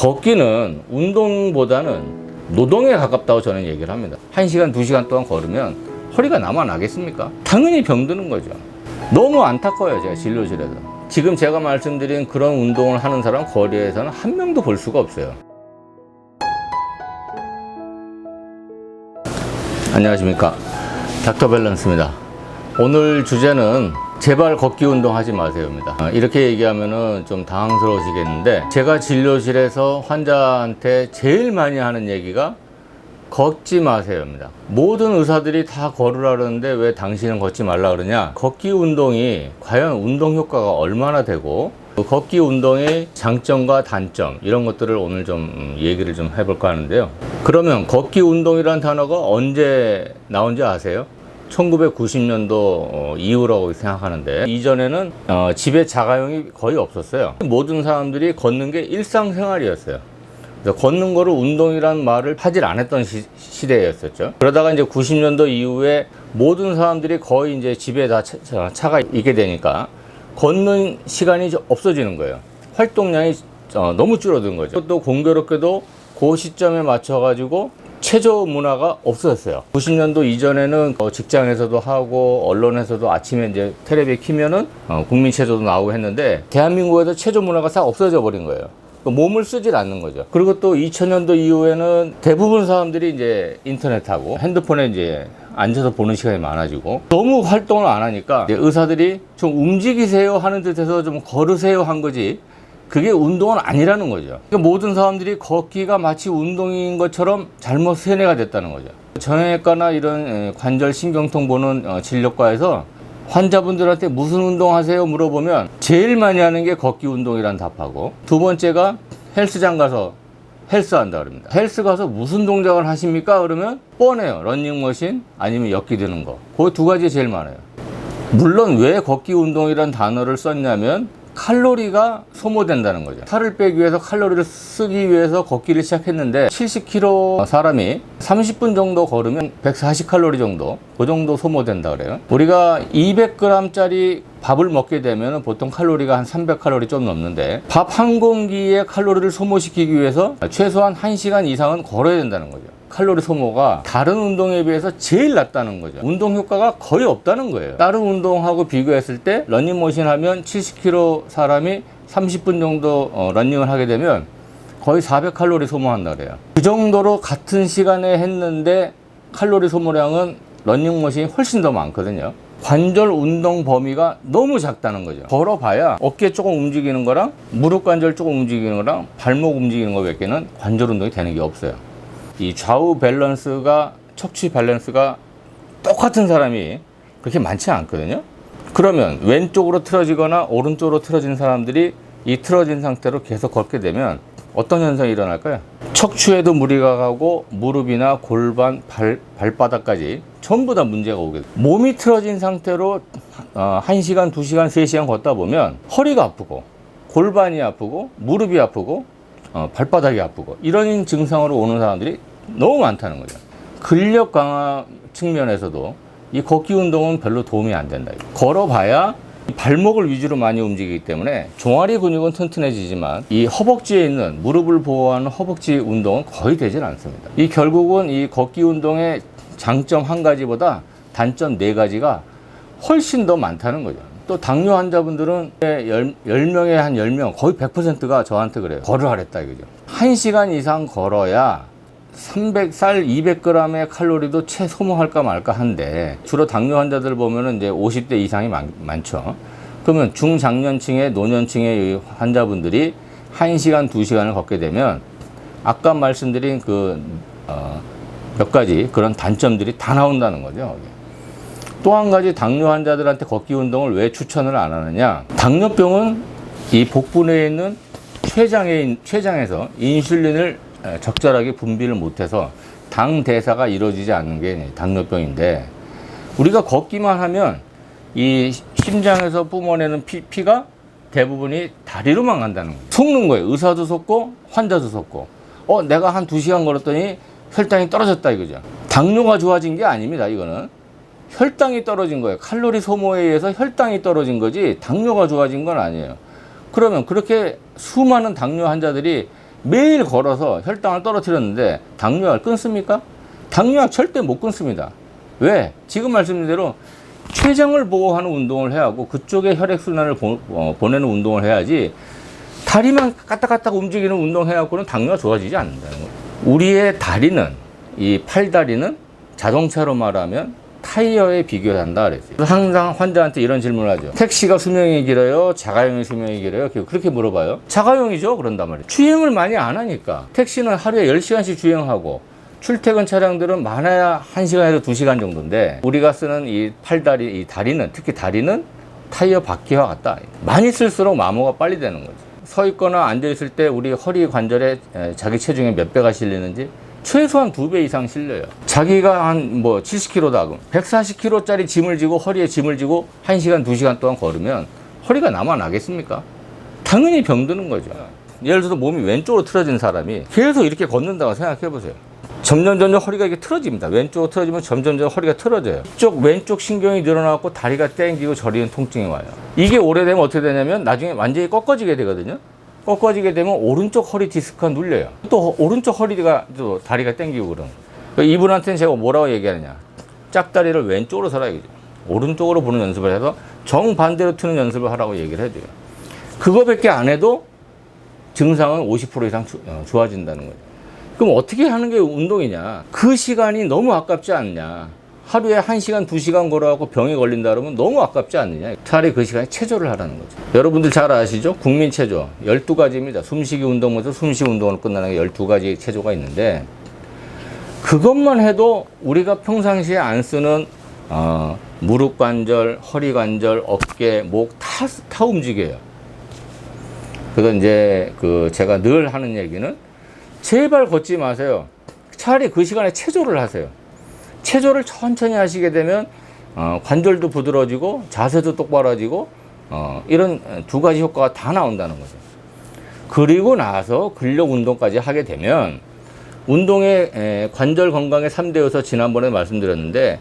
걷기는 운동보다는 노동에 가깝다고 저는 얘기를 합니다. 1시간, 2시간 동안 걸으면 허리가 남아나겠습니까? 당연히 병드는 거죠. 너무 안타까워요, 제가 진료실에서. 지금 제가 말씀드린 그런 운동을 하는 사람 거리에서는 한 명도 볼 수가 없어요. 안녕하십니까, 닥터 밸런스입니다. 오늘 주제는 제발 걷기 운동 하지 마세요입니다. 이렇게 얘기하면은 좀 당황스러우시겠는데, 제가 진료실에서 환자한테 제일 많이 하는 얘기가 걷지 마세요입니다. 모든 의사들이 다 걸으라 그러는데 왜 당신은 걷지 말라 그러냐? 걷기 운동이 과연 운동 효과가 얼마나 되고, 걷기 운동의 장점과 단점, 이런 것들을 오늘 좀 얘기를 좀 해볼까 하는데요. 그러면 걷기 운동이라는 단어가 언제 나온지 아세요? 1990년도 이후라고 생각하는데, 이전에는 집에 자가용이 거의 없었어요. 모든 사람들이 걷는 게 일상생활이었어요. 그래서 걷는 거를 운동이라는 말을 하질 않았던 시대였었죠. 그러다가 이제 90년도 이후에 모든 사람들이 거의 이제 집에 다 차가 있게 되니까 걷는 시간이 없어지는 거예요. 활동량이 너무 줄어든 거죠. 또 공교롭게도 그 시점에 맞춰가지고 체조 문화가 없어졌어요. 90년도 이전에는 직장에서도 하고 언론에서도 아침에 이제 텔레비에 키면은 국민 체조도 나오고 했는데, 대한민국에서 체조 문화가 싹 없어져 버린 거예요. 몸을 쓰질 않는 거죠. 그리고 또 2000년도 이후에는 대부분 사람들이 이제 인터넷하고 핸드폰에 이제 앉아서 보는 시간이 많아지고, 너무 활동을 안 하니까 이제 의사들이 좀 움직이세요 하는 듯해서 좀 걸으세요 한 거지, 그게 운동은 아니라는 거죠. 그러니까 모든 사람들이 걷기가 마치 운동인 것처럼 잘못 세뇌가 됐다는 거죠. 정형외과나 이런 관절 신경통 보는 진료과에서 환자분들한테 무슨 운동 하세요 물어보면 제일 많이 하는 게 걷기 운동이란 답하고, 두 번째가 헬스장 가서 헬스 한다 그럽니다. 헬스 가서 무슨 동작을 하십니까? 그러면 뻔해요. 러닝머신 아니면 엮기 드는 거. 그 두 가지 제일 많아요. 물론 왜 걷기 운동이란 단어를 썼냐면 칼로리가 소모된다는 거죠. 살을 빼기 위해서 칼로리를 쓰기 위해서 걷기를 시작했는데, 70kg 사람이 30분 정도 걸으면 140칼로리 정도, 그 정도 소모된다 그래요. 우리가 200g짜리 밥을 먹게 되면 보통 칼로리가 한 300칼로리 좀 넘는데, 밥 한 공기의 칼로리를 소모시키기 위해서 최소한 1시간 이상은 걸어야 된다는 거죠. 칼로리 소모가 다른 운동에 비해서 제일 낮다는 거죠. 운동 효과가 거의 없다는 거예요. 다른 운동하고 비교했을 때 러닝머신 하면 70kg 사람이 30분 정도 러닝을 하게 되면 거의 400칼로리 소모한다 그래요. 그 정도로 같은 시간에 했는데 칼로리 소모량은 러닝머신이 훨씬 더 많거든요. 관절 운동 범위가 너무 작다는 거죠. 걸어봐야 어깨 조금 움직이는 거랑 무릎 관절 조금 움직이는 거랑 발목 움직이는 거 밖에는 관절 운동이 되는 게 없어요. 이 좌우 밸런스가, 척추 밸런스가 똑같은 사람이 그렇게 많지 않거든요. 그러면 왼쪽으로 틀어지거나 오른쪽으로 틀어진 사람들이 이 틀어진 상태로 계속 걷게 되면 어떤 현상이 일어날까요? 척추에도 무리가 가고 무릎이나 골반, 발바닥까지 전부 다 문제가 오게 돼요. 몸이 틀어진 상태로 1시간, 2시간, 3시간 걷다 보면 허리가 아프고 골반이 아프고 무릎이 아프고 발바닥이 아프고, 이런 증상으로 오는 사람들이 너무 많다는 거죠. 근력 강화 측면에서도 이 걷기 운동은 별로 도움이 안 된다. 걸어봐야 발목을 위주로 많이 움직이기 때문에 종아리 근육은 튼튼해지지만 이 허벅지에 있는 무릎을 보호하는 허벅지 운동은 거의 되질 않습니다. 이 결국은 이 걷기 운동의 장점 한 가지보다 단점 4가지가 훨씬 더 많다는 거죠. 또 당뇨 환자분들은 10명에 한 10명, 거의 100%가 저한테 그래요. 걸으라랬다 이거죠. 1시간 이상 걸어야 200g의 칼로리도 채 소모할까 말까 한데, 주로 당뇨 환자들 보면은 이제 50대 이상이 많죠. 그러면 중장년층의 노년층의 환자분들이 1시간, 2시간을 걷게 되면 아까 말씀드린 몇 가지 그런 단점들이 다 나온다는 거죠. 또 한 가지, 당뇨 환자들한테 걷기 운동을 왜 추천을 안 하느냐? 당뇨병은 이 복부내에 있는 췌장에서 인슐린을 적절하게 분비를 못해서 당 대사가 이루어지지 않는 게 당뇨병인데, 우리가 걷기만 하면 이 심장에서 뿜어내는 피가 대부분이 다리로만 간다는 거예요. 속는 거예요. 의사도 속고 환자도 속고. 내가 한 2시간 걸었더니 혈당이 떨어졌다 이거죠. 당뇨가 좋아진 게 아닙니다. 이거는 혈당이 떨어진 거예요. 칼로리 소모에 의해서 혈당이 떨어진 거지 당뇨가 좋아진 건 아니에요. 그러면 그렇게 수많은 당뇨 환자들이 매일 걸어서 혈당을 떨어뜨렸는데 당뇨약을 끊습니까? 당뇨약 절대 못 끊습니다. 왜? 지금 말씀드린 대로 췌장을 보호하는 운동을 해야 하고 그쪽에 혈액순환을 보내는 운동을 해야지 다리만 까딱까딱 움직이는 운동 해갖고는 당뇨가 좋아지지 않는다는 거예요. 우리의 다리는, 이 팔다리는 자동차로 말하면 타이어에 비교한다 그랬어요. 항상 환자한테 이런 질문을 하죠. 택시가 수명이 길어요? 자가용이 수명이 길어요? 그렇게 물어봐요. 자가용이죠. 그런단 말이에요. 주행을 많이 안 하니까. 택시는 하루에 10시간씩 주행하고 출퇴근 차량들은 많아야 1시간에서 2시간 정도인데 우리가 쓰는 이 팔다리, 이 다리는, 특히 다리는 타이어 바퀴와 같다. 많이 쓸수록 마모가 빨리 되는 거죠. 서 있거나 앉아 있을 때 우리 허리 관절에 자기 체중의 몇 배가 실리는지 최소한 2배 이상 실려요. 자기가 한 70kg다. 140kg짜리 짐을 지고 허리에 짐을 지고 1시간, 2시간 동안 걸으면 허리가 남아나겠습니까? 당연히 병드는 거죠. 예를 들어서 몸이 왼쪽으로 틀어진 사람이 계속 이렇게 걷는다고 생각해 보세요. 점점 허리가 이렇게 틀어집니다. 왼쪽으로 틀어지면 점점 허리가 틀어져요. 왼쪽 신경이 늘어나고 다리가 땡기고 저리는 통증이 와요. 이게 오래되면 어떻게 되냐면 나중에 완전히 꺾어지게 되거든요. 꺾어지게 되면 오른쪽 허리 디스크가 눌려요. 또 오른쪽 허리가 또 다리가 땡기고 그러는. 이분한테는 제가 뭐라고 얘기하느냐. 짝다리를 왼쪽으로 서라야죠. 오른쪽으로 보는 연습을 해서 정반대로 트는 연습을 하라고 얘기를 해줘요. 그거밖에 안 해도 증상은 50% 이상 좋아진다는 거죠. 그럼 어떻게 하는 게 운동이냐? 그 시간이 너무 아깝지 않냐? 하루에 1시간, 2시간 걸어갖고 병에 걸린다 그러면 너무 아깝지 않느냐? 차라리 그 시간에 체조를 하라는 거죠. 여러분들 잘 아시죠? 국민체조 12가지입니다. 숨쉬기 운동부터 숨쉬기 운동으로 끝나는 게 12가지 체조가 있는데 그것만 해도 우리가 평상시에 안 쓰는 무릎 관절, 허리 관절, 어깨, 목 다 움직여요. 그래서 이제 제가 늘 하는 얘기는 제발 걷지 마세요. 차라리 그 시간에 체조를 하세요. 체조를 천천히 하시게 되면 관절도 부드러워지고 자세도 똑바로지고 이런 2가지 효과가 다 나온다는 거죠. 그리고 나서 근력 운동까지 하게 되면 운동의 관절 건강의 3대 요소 지난번에 말씀드렸는데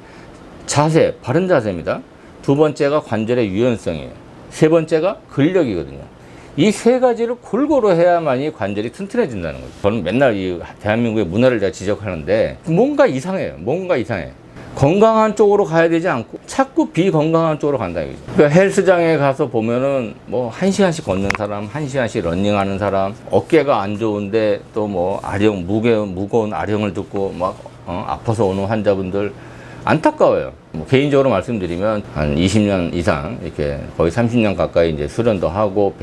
자세, 바른 자세입니다. 2번째가 관절의 유연성이에요. 3번째가 근력이거든요. 이 3가지를 골고루 해야만이 관절이 튼튼해진다는 거죠. 저는 맨날 이 대한민국의 문화를 제가 지적하는데 뭔가 이상해요. 뭔가 이상해. 건강한 쪽으로 가야 되지 않고 자꾸 비건강한 쪽으로 간다 이거죠. 그러니까 헬스장에 가서 보면은 1시간씩 걷는 사람, 1시간씩 러닝하는 사람, 어깨가 안 좋은데 또 무거운 아령을 듣고 아파서 오는 환자분들 안타까워요. 개인적으로 말씀드리면 한 20년 이상 이렇게 거의 30년 가까이 이제 수련도 하고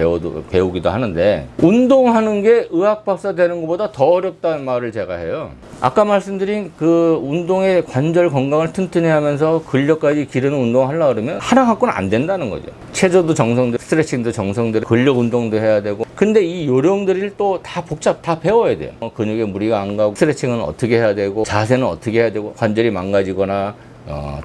배우기도 하는데 운동하는 게 의학 박사 되는 것보다 더 어렵다는 말을 제가 해요. 아까 말씀드린 그 운동의 관절 건강을 튼튼히 하면서 근력까지 기르는 운동을 하려고 그러면 하나 갖고는 안 된다는 거죠. 체조도 정성대로, 스트레칭도 정성대로, 근력 운동도 해야 되고 근데 이 요령들을 또 다 배워야 돼요. 근육에 무리가 안 가고 스트레칭은 어떻게 해야 되고 자세는 어떻게 해야 되고 관절이 망가지거나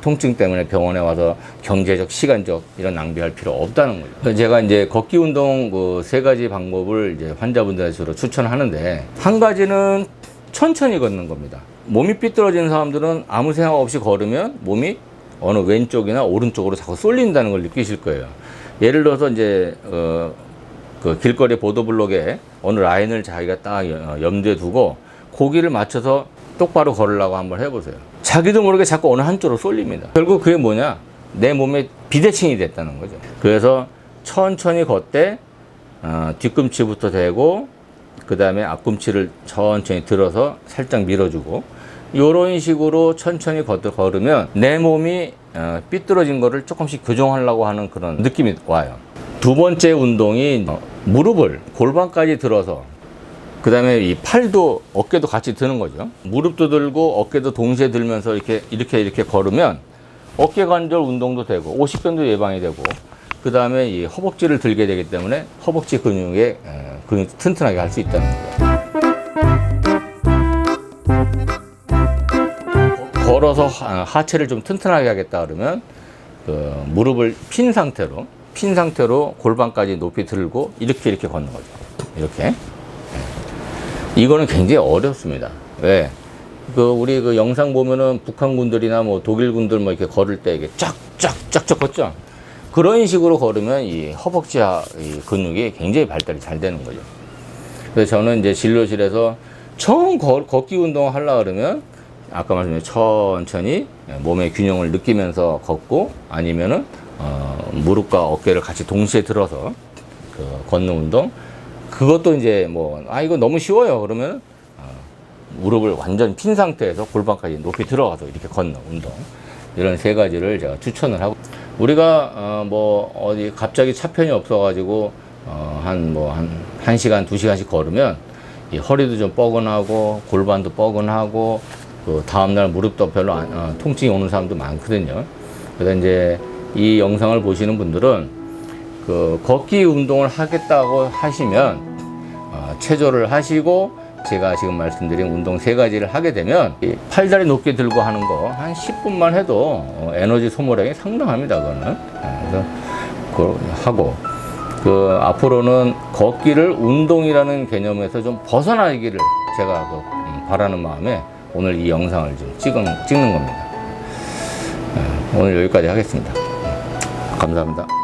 통증 때문에 병원에 와서 경제적, 시간적 이런 낭비할 필요 없다는 거죠. 그래서 제가 이제 걷기 운동 3가지 방법을 이제 환자분들한테 주로 추천하는데 한 가지는 천천히 걷는 겁니다. 몸이 삐뚤어진 사람들은 아무 생각 없이 걸으면 몸이 어느 왼쪽이나 오른쪽으로 자꾸 쏠린다는 걸 느끼실 거예요. 예를 들어서 이제 그 길거리 보도블록에 어느 라인을 자기가 딱 염두에 두고 고기를 맞춰서 똑바로 걸으려고 한번 해보세요. 자기도 모르게 자꾸 어느 한쪽으로 쏠립니다. 결국 그게 뭐냐? 내 몸에 비대칭이 됐다는 거죠. 그래서 천천히 걷되 뒤꿈치부터 대고 그 다음에 앞꿈치를 천천히 들어서 살짝 밀어주고 이런 식으로 천천히 걸으면 내 몸이 삐뚤어진 거를 조금씩 교정하려고 하는 그런 느낌이 와요. 2번째 운동이 무릎을 골반까지 들어서 그 다음에 이 팔도 어깨도 같이 드는 거죠. 무릎도 들고 어깨도 동시에 들면서 이렇게 걸으면 어깨 관절 운동도 되고 오십견도 예방이 되고 그 다음에 이 허벅지를 들게 되기 때문에 허벅지 근육이 튼튼하게 할 수 있다는 거예요. 걸어서 하체를 좀 튼튼하게 하겠다 그러면 무릎을 핀 상태로 골반까지 높이 들고 이렇게 걷는 거죠. 이렇게. 이거는 굉장히 어렵습니다. 왜? 우리 영상 보면은 북한군들이나 독일군들 이렇게 걸을 때 이게 쫙쫙쫙 걷죠? 그런 식으로 걸으면 이 허벅지 이 근육이 굉장히 발달이 잘 되는 거죠. 그래서 저는 이제 진료실에서 처음 걷기 운동 하려고 그러면 아까 말씀드린 천천히 몸의 균형을 느끼면서 걷고 아니면은 무릎과 어깨를 같이 동시에 들어서 그 걷는 운동. 그것도 이제 뭐 이거 너무 쉬워요 그러면 무릎을 완전히 핀 상태에서 골반까지 높이 들어가서 이렇게 걷는 운동, 이런 세 가지를 제가 추천을 하고, 우리가 뭐 어디 갑자기 차편이 없어 가지고 한 1시간 2시간씩 걸으면 이 허리도 좀 뻐근하고 골반도 뻐근하고 그 다음날 무릎도 별로 통증이 오는 사람도 많거든요. 그래서 이제 이 영상을 보시는 분들은 그 걷기 운동을 하겠다고 하시면 체조를 하시고 제가 지금 말씀드린 운동 세 가지를 하게 되면 이 팔다리 높게 들고 하는 거 한 10분만 해도 에너지 소모량이 상당합니다. 그거는. 그래서 그걸 하고, 그 앞으로는 걷기를 운동이라는 개념에서 좀 벗어나기를 제가 바라는 마음에 오늘 이 영상을 좀 찍는 겁니다. 오늘 여기까지 하겠습니다. 감사합니다.